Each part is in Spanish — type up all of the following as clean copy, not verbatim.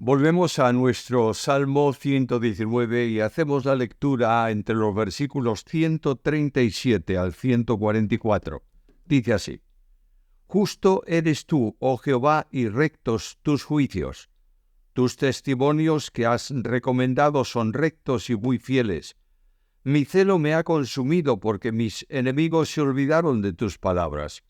Volvemos a nuestro Salmo 119 y hacemos la lectura entre los versículos 137 al 144. Dice así: Justo eres tú, oh Jehová, y rectos tus juicios. Tus testimonios que has recomendado son rectos y muy fieles. Mi celo me ha consumido porque mis enemigos se olvidaron de tus palabras.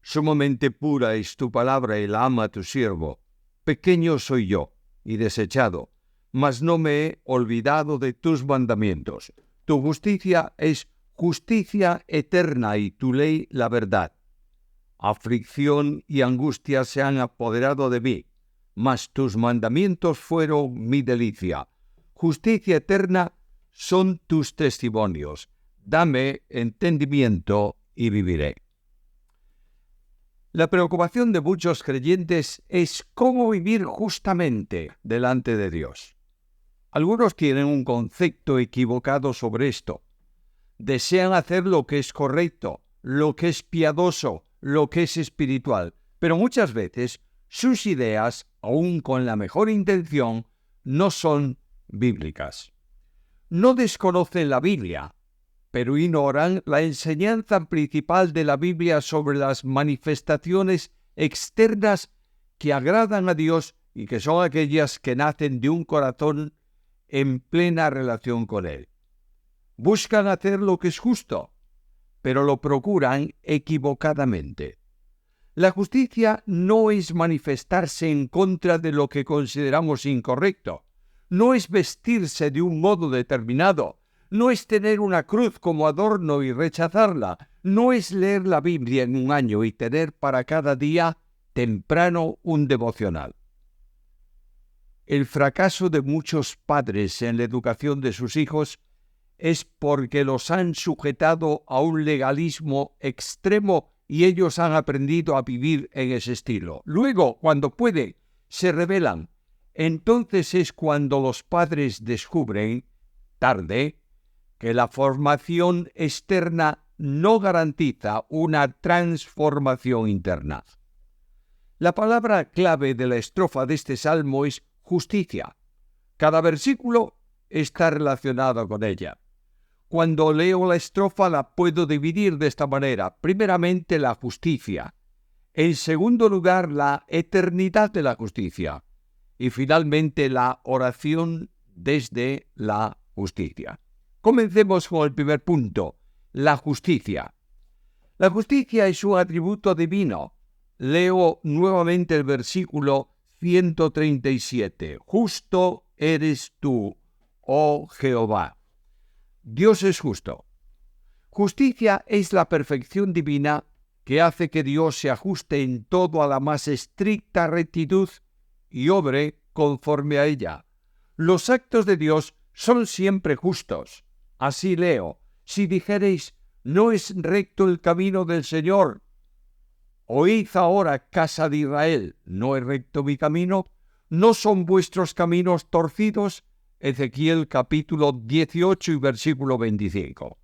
Sumamente pura es tu palabra y la ama tu siervo. Pequeño soy yo y desechado, mas no me he olvidado de tus mandamientos. Tu justicia es justicia eterna y tu ley la verdad. Aflicción y angustia se han apoderado de mí, mas tus mandamientos fueron mi delicia. Justicia eterna son tus testimonios. Dame entendimiento y viviré. La preocupación de muchos creyentes es cómo vivir justamente delante de Dios. Algunos tienen un concepto equivocado sobre esto. Desean hacer lo que es correcto, lo que es piadoso, lo que es espiritual, pero muchas veces sus ideas, aun con la mejor intención, no son bíblicas. No desconocen la Biblia, pero ignoran la enseñanza principal de la Biblia sobre las manifestaciones externas que agradan a Dios y que son aquellas que nacen de un corazón en plena relación con Él. Buscan hacer lo que es justo, pero lo procuran equivocadamente. La justicia no es manifestarse en contra de lo que consideramos incorrecto, no es vestirse de un modo determinado, no es tener una cruz como adorno y rechazarla, no es leer la Biblia en un año y tener para cada día temprano un devocional. El fracaso de muchos padres en la educación de sus hijos es porque los han sujetado a un legalismo extremo y ellos han aprendido a vivir en ese estilo. Luego, cuando pueden, se rebelan. Entonces es cuando los padres descubren, tarde, que la formación externa no garantiza una transformación interna. La palabra clave de la estrofa de este salmo es justicia. Cada versículo está relacionado con ella. Cuando leo la estrofa la puedo dividir de esta manera. Primeramente, la justicia. En segundo lugar, la eternidad de la justicia. Y finalmente, la oración desde la justicia. Comencemos con el primer punto, la justicia. La justicia es un atributo divino. Leo nuevamente el versículo 137. Justo eres tú, oh Jehová. Dios es justo. Justicia es la perfección divina que hace que Dios se ajuste en todo a la más estricta rectitud y obre conforme a ella. Los actos de Dios son siempre justos. Así leo: si dijereis, no es recto el camino del Señor. Oíd ahora, casa de Israel, ¿no es recto mi camino? ¿No son vuestros caminos torcidos? Ezequiel capítulo 18 y versículo 25.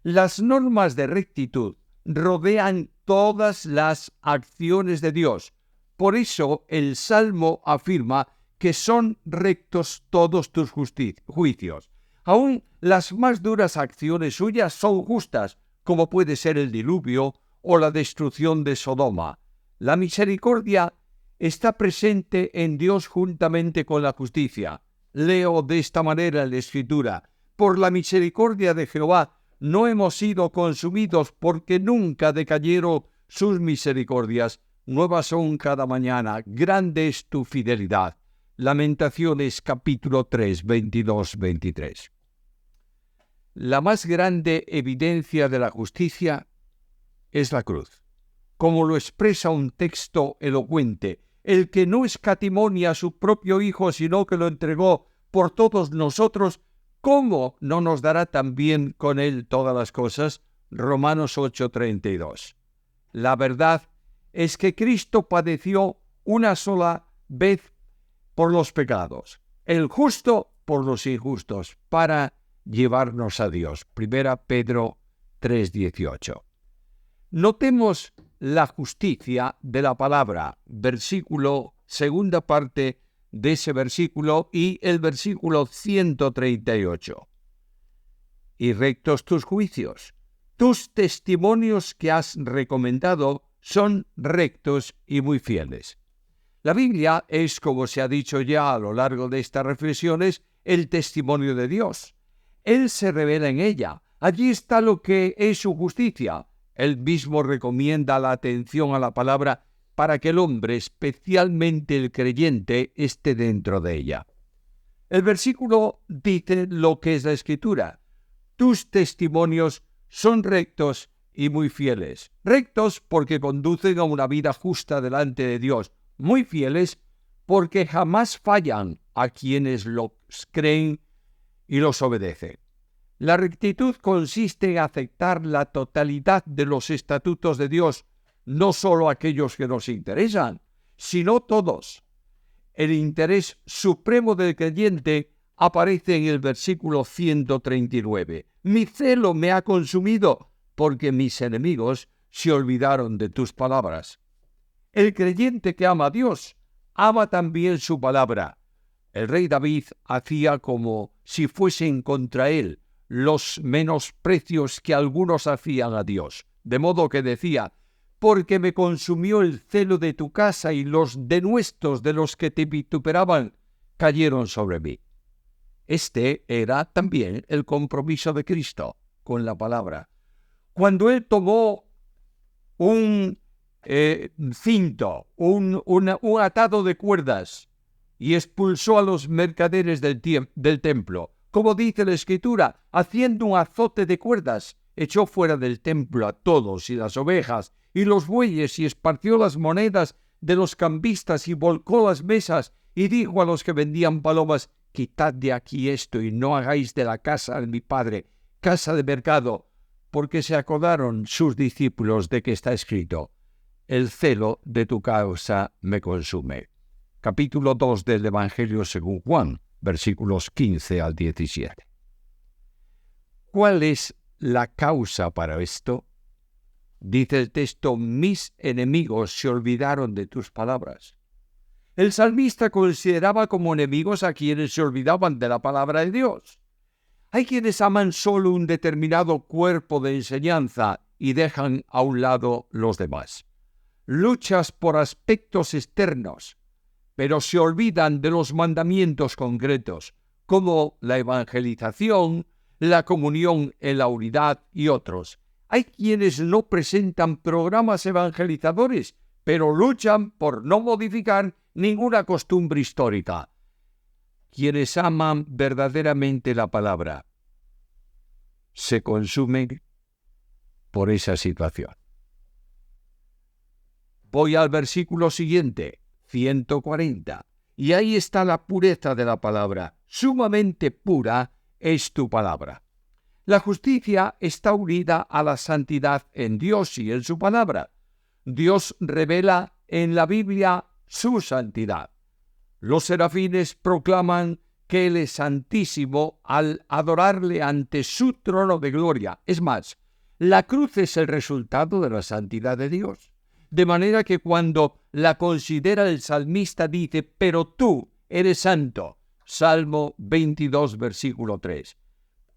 Las normas de rectitud rodean todas las acciones de Dios. Por eso el Salmo afirma que son rectos todos tus juicios. Aún las más duras acciones suyas son justas, como puede ser el diluvio o la destrucción de Sodoma. La misericordia está presente en Dios juntamente con la justicia. Leo de esta manera en la Escritura: por la misericordia de Jehová no hemos sido consumidos, porque nunca decayeron sus misericordias. Nuevas son cada mañana, grande es tu fidelidad. Lamentaciones capítulo 3, 22-23. La más grande evidencia de la justicia es la cruz. Como lo expresa un texto elocuente: el que no escatimó ni a su propio Hijo, sino que lo entregó por todos nosotros, ¿cómo no nos dará también con él todas las cosas? Romanos 8:32. La verdad es que Cristo padeció una sola vez por los pecados, el justo por los injustos, para llevarnos a Dios. Primera Pedro 3:18. Notemos la justicia de la palabra, versículo segunda parte de ese versículo y el versículo 138. Y rectos tus juicios. Tus testimonios que has recomendado son rectos y muy fieles. La Biblia es, como se ha dicho ya a lo largo de estas reflexiones, el testimonio de Dios. Él se revela en ella. Allí está lo que es su justicia. Él mismo recomienda la atención a la palabra para que el hombre, especialmente el creyente, esté dentro de ella. El versículo dice lo que es la Escritura. Tus testimonios son rectos y muy fieles. Rectos porque conducen a una vida justa delante de Dios. Muy fieles porque jamás fallan a quienes los creen y los obedecen. La rectitud consiste en aceptar la totalidad de los estatutos de Dios, no solo aquellos que nos interesan, sino todos. El interés supremo del creyente aparece en el versículo 139. Mi celo me ha consumido porque mis enemigos se olvidaron de tus palabras. El creyente que ama a Dios ama también su palabra. El rey David hacía como si fuesen contra él los menosprecios que algunos hacían a Dios. De modo que decía, porque me consumió el celo de tu casa y los denuestos de los que te vituperaban cayeron sobre mí. Este era también el compromiso de Cristo con la palabra. Cuando Él tomó un cinto, un atado de cuerdas y expulsó a los mercaderes del templo, como dice la Escritura, haciendo un azote de cuerdas, echó fuera del templo a todos y las ovejas y los bueyes y esparció las monedas de los cambistas y volcó las mesas y dijo a los que vendían palomas, quitad de aquí esto y no hagáis de la casa de mi padre casa de mercado, porque se acordaron sus discípulos de que está escrito, el celo de tu causa me consume. Capítulo 2 del Evangelio según Juan, versículos 15 al 17. ¿Cuál es la causa para esto? Dice el texto, mis enemigos se olvidaron de tus palabras. El salmista consideraba como enemigos a quienes se olvidaban de la palabra de Dios. Hay quienes aman solo un determinado cuerpo de enseñanza y dejan a un lado los demás. Luchas por aspectos externos, pero se olvidan de los mandamientos concretos, como la evangelización, la comunión en la unidad y otros. Hay quienes no presentan programas evangelizadores, pero luchan por no modificar ninguna costumbre histórica. Quienes aman verdaderamente la palabra se consumen por esa situación. Voy al versículo siguiente, 140, y ahí está la pureza de la palabra. Sumamente pura es tu palabra. La justicia está unida a la santidad en Dios y en su palabra. Dios revela en la Biblia su santidad. Los serafines proclaman que Él es santísimo al adorarle ante su trono de gloria. Es más, la cruz es el resultado de la santidad de Dios. De manera que cuando la considera el salmista dice, pero tú eres santo. Salmo 22, versículo 3.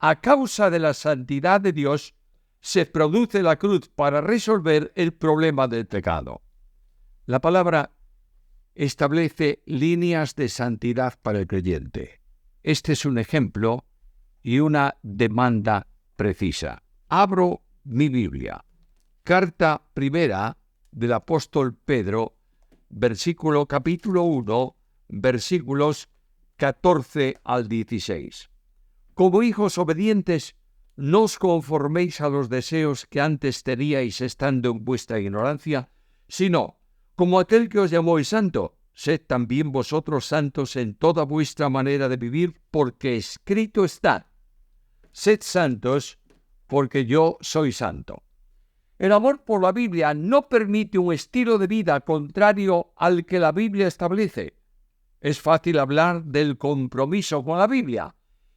A causa de la santidad de Dios, se produce la cruz para resolver el problema del pecado. La palabra establece líneas de santidad para el creyente. Este es un ejemplo y una demanda precisa. Abro mi Biblia. Carta primera del apóstol Pedro, capítulo 1, versículos 14 al 16. Como hijos obedientes, no os conforméis a los deseos que antes teníais estando en vuestra ignorancia, sino, como aquel que os llamó es santo, sed también vosotros santos en toda vuestra manera de vivir, porque escrito está, sed santos, porque yo soy santo. El amor por la Biblia no permite un estilo de vida contrario al que la Biblia establece. Es fácil hablar del compromiso con la Biblia,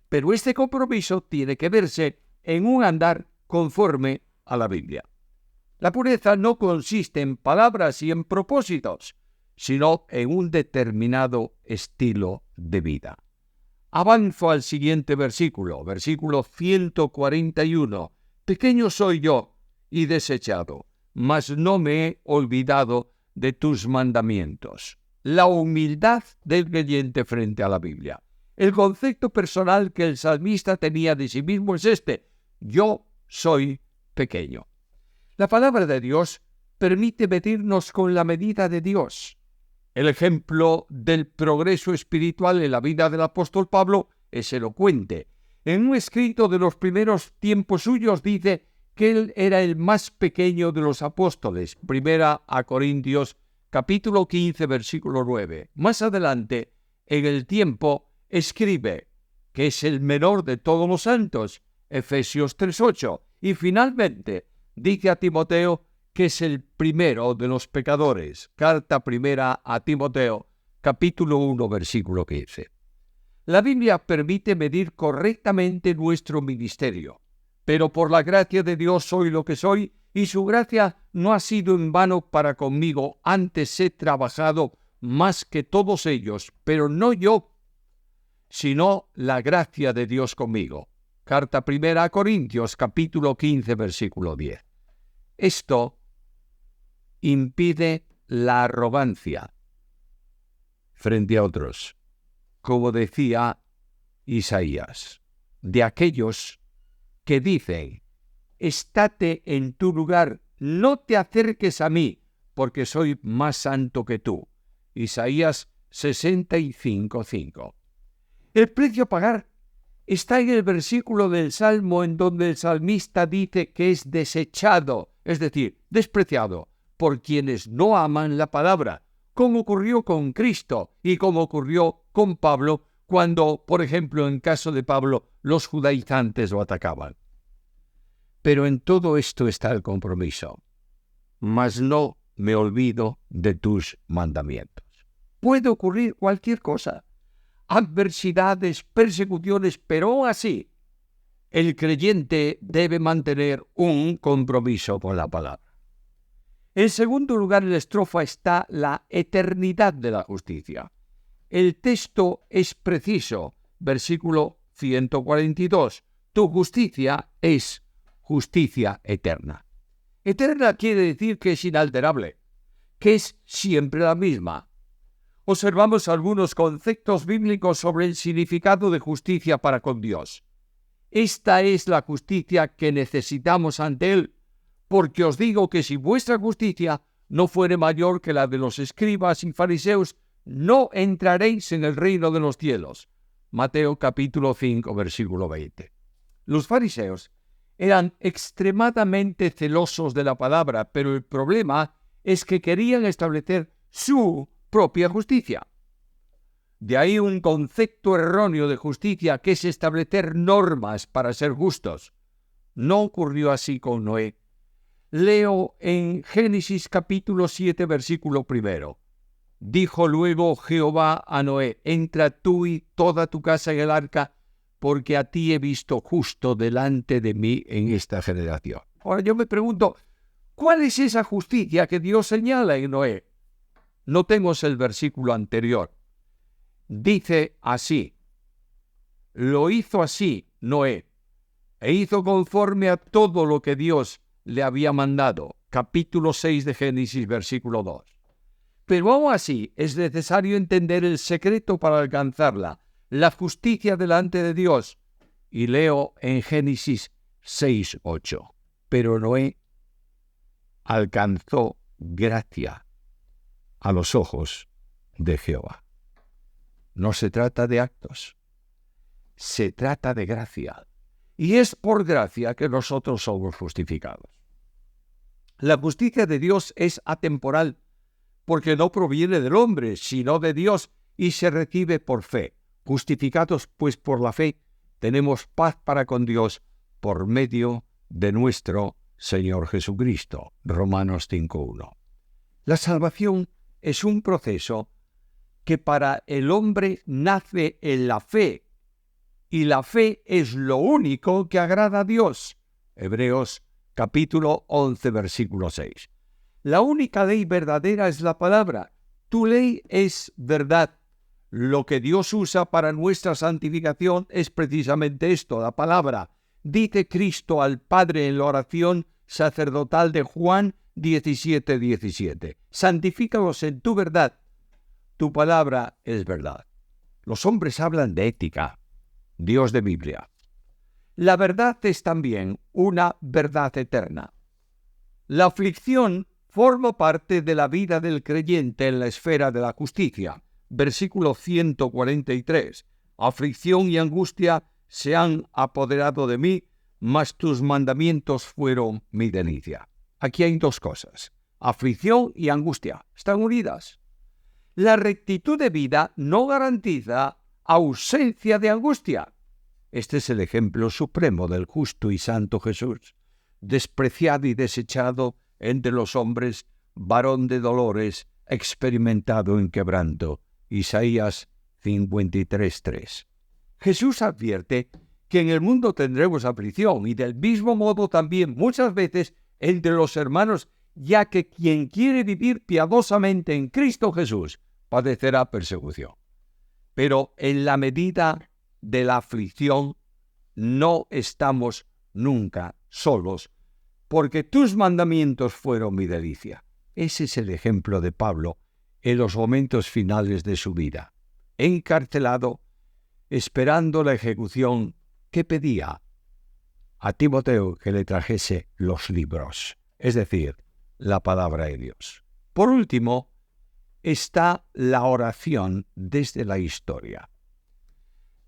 pero este compromiso tiene que verse en un andar conforme a la Biblia. La pureza no consiste en palabras y en propósitos, sino en un determinado estilo de vida. Avanzo al siguiente versículo, versículo 141. Pequeño soy yo y desechado, mas no me he olvidado de tus mandamientos. La humildad del creyente frente a la Biblia. El concepto personal que el salmista tenía de sí mismo es este: yo soy pequeño. La palabra de Dios permite medirnos con la medida de Dios. El ejemplo del progreso espiritual en la vida del apóstol Pablo es elocuente. En un escrito de los primeros tiempos suyos dice que él era el más pequeño de los apóstoles. Primera a Corintios, capítulo 15, versículo 9. Más adelante, en el tiempo, escribe que es el menor de todos los santos. Efesios 3:8. Y finalmente, dice a Timoteo que es el primero de los pecadores. Carta primera a Timoteo, capítulo 1, versículo 15. La Biblia permite medir correctamente nuestro ministerio, pero por la gracia de Dios soy lo que soy, y su gracia no ha sido en vano para conmigo. Antes he trabajado más que todos ellos, pero no yo, sino la gracia de Dios conmigo. Carta primera a Corintios, capítulo 15, versículo 10. Esto impide la arrogancia frente a otros, como decía Isaías, de aquellos que dicen: estate en tu lugar, no te acerques a mí, porque soy más santo que tú. Isaías 65:5. El precio a pagar está en el versículo del Salmo en donde el salmista dice que es desechado, es decir, despreciado, por quienes no aman la palabra, como ocurrió con Cristo y como ocurrió con Pablo cuando, por ejemplo, en caso de Pablo, los judaizantes lo atacaban. Pero en todo esto está el compromiso: mas no me olvido de tus mandamientos. Puede ocurrir cualquier cosa, adversidades, persecuciones, pero aún así, el creyente debe mantener un compromiso con la palabra. En segundo lugar, en la estrofa está la eternidad de la justicia. El texto es preciso, versículo 142. Tu justicia es justicia eterna. Eterna quiere decir que es inalterable, que es siempre la misma. Observamos algunos conceptos bíblicos sobre el significado de justicia para con Dios. Esta es la justicia que necesitamos ante Él, porque os digo que si vuestra justicia no fuere mayor que la de los escribas y fariseos, no entraréis en el reino de los cielos. Mateo capítulo 5, versículo 20. Los fariseos eran extremadamente celosos de la palabra, pero el problema es que querían establecer su propia justicia. De ahí un concepto erróneo de justicia, que es establecer normas para ser justos. No ocurrió así con Noé. Leo en Génesis capítulo 7, versículo 1. Dijo luego Jehová a Noé: entra tú y toda tu casa en el arca, porque a ti he visto justo delante de mí en esta generación. Ahora yo me pregunto, ¿cuál es esa justicia que Dios señala en Noé? Notemos el versículo anterior. Dice así: lo hizo así Noé, e hizo conforme a todo lo que Dios le había mandado. Capítulo 6 de Génesis, versículo 2. Pero aún así es necesario entender el secreto para alcanzarla, la justicia delante de Dios. Y leo en Génesis 6:8. Pero Noé alcanzó gracia a los ojos de Jehová. No se trata de actos, se trata de gracia. Y es por gracia que nosotros somos justificados. La justicia de Dios es atemporal, porque no proviene del hombre, sino de Dios, y se recibe por fe. Justificados pues por la fe, tenemos paz para con Dios por medio de nuestro Señor Jesucristo. Romanos 5:1. La salvación es un proceso que para el hombre nace en la fe, y la fe es lo único que agrada a Dios. Hebreos capítulo 11, versículo 6. La única ley verdadera es la palabra. Tu ley es verdad. Lo que Dios usa para nuestra santificación es precisamente esto, la palabra. Dice Cristo al Padre en la oración sacerdotal de Juan 17:17. Santifícalos en tu verdad. Tu palabra es verdad. Los hombres hablan de ética, Dios de Biblia. La verdad es también una verdad eterna. La aflicción forma parte de la vida del creyente en la esfera de la justicia. Versículo 143. Aflicción y angustia se han apoderado de mí, mas tus mandamientos fueron mi delicia. Aquí hay dos cosas. Aflicción y angustia están unidas. La rectitud de vida no garantiza ausencia de angustia. Este es el ejemplo supremo del justo y santo Jesús, despreciado y desechado entre los hombres, varón de dolores, experimentado en quebranto. Isaías 53:3. Jesús advierte que en el mundo tendremos aflicción y del mismo modo también muchas veces entre los hermanos, ya que quien quiere vivir piadosamente en Cristo Jesús padecerá persecución. Pero en la medida de la aflicción no estamos nunca solos, porque tus mandamientos fueron mi delicia. Ese es el ejemplo de Pablo en los momentos finales de su vida, encarcelado, esperando la ejecución, que pedía a Timoteo que le trajese los libros, es decir, la palabra de Dios. Por último, está la oración desde la historia.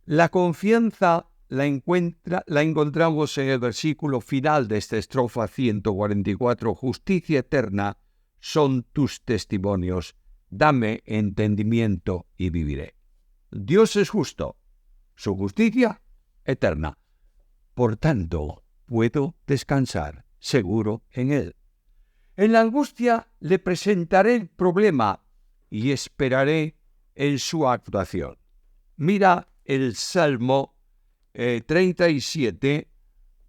La confianza la encontramos en el versículo final de esta estrofa 144. Justicia eterna son tus testimonios. Dame entendimiento y viviré. Dios es justo. Su justicia eterna. Por tanto, puedo descansar seguro en Él. En la angustia le presentaré el problema y esperaré en su actuación. Mira el Salmo 37,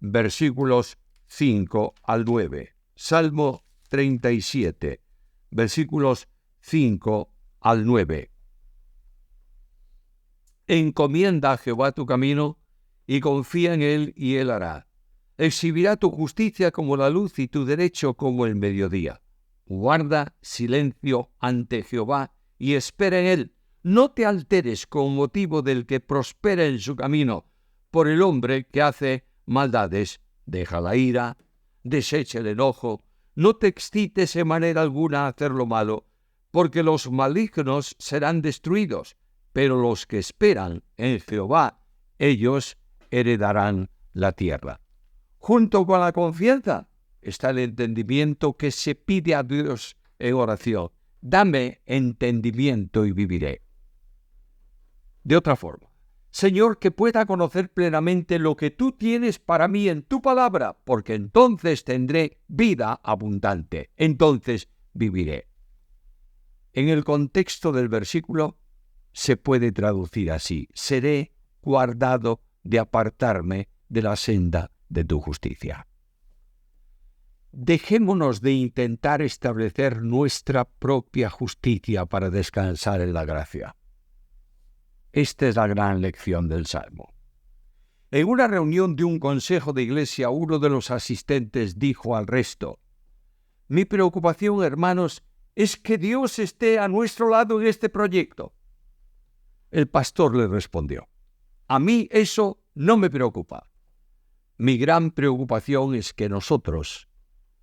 versículos 5 al 9. Salmo 37, versículos 5 al 9. Encomienda a Jehová tu camino y confía en Él y Él hará. Exhibirá tu justicia como la luz y tu derecho como el mediodía. Guarda silencio ante Jehová y espera en Él. No te alteres con motivo del que prospera en su camino. Por el hombre que hace maldades, deja la ira, desecha el enojo. No te excites en manera alguna a hacer lo malo, porque los malignos serán destruidos, pero los que esperan en Jehová, ellos heredarán la tierra. Junto con la confianza está el entendimiento que se pide a Dios en oración. Dame entendimiento y viviré. De otra forma, Señor, que pueda conocer plenamente lo que tú tienes para mí en tu palabra, porque entonces tendré vida abundante, entonces viviré. En el contexto del versículo se puede traducir así: seré guardado de apartarme de la senda de tu justicia. Dejémonos de intentar establecer nuestra propia justicia para descansar en la gracia. Esta es la gran lección del Salmo. En una reunión de un consejo de iglesia, uno de los asistentes dijo al resto: mi preocupación, hermanos, es que Dios esté a nuestro lado en este proyecto. El pastor le respondió: a mí eso no me preocupa. Mi gran preocupación es que nosotros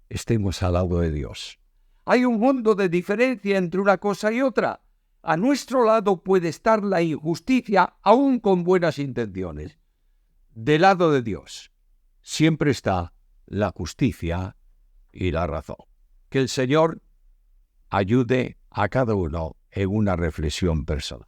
estemos al lado de Dios. Hay un mundo de diferencia entre una cosa y otra. A nuestro lado puede estar la injusticia, aún con buenas intenciones. Del lado de Dios siempre está la justicia y la razón. Que el Señor ayude a cada uno en una reflexión personal.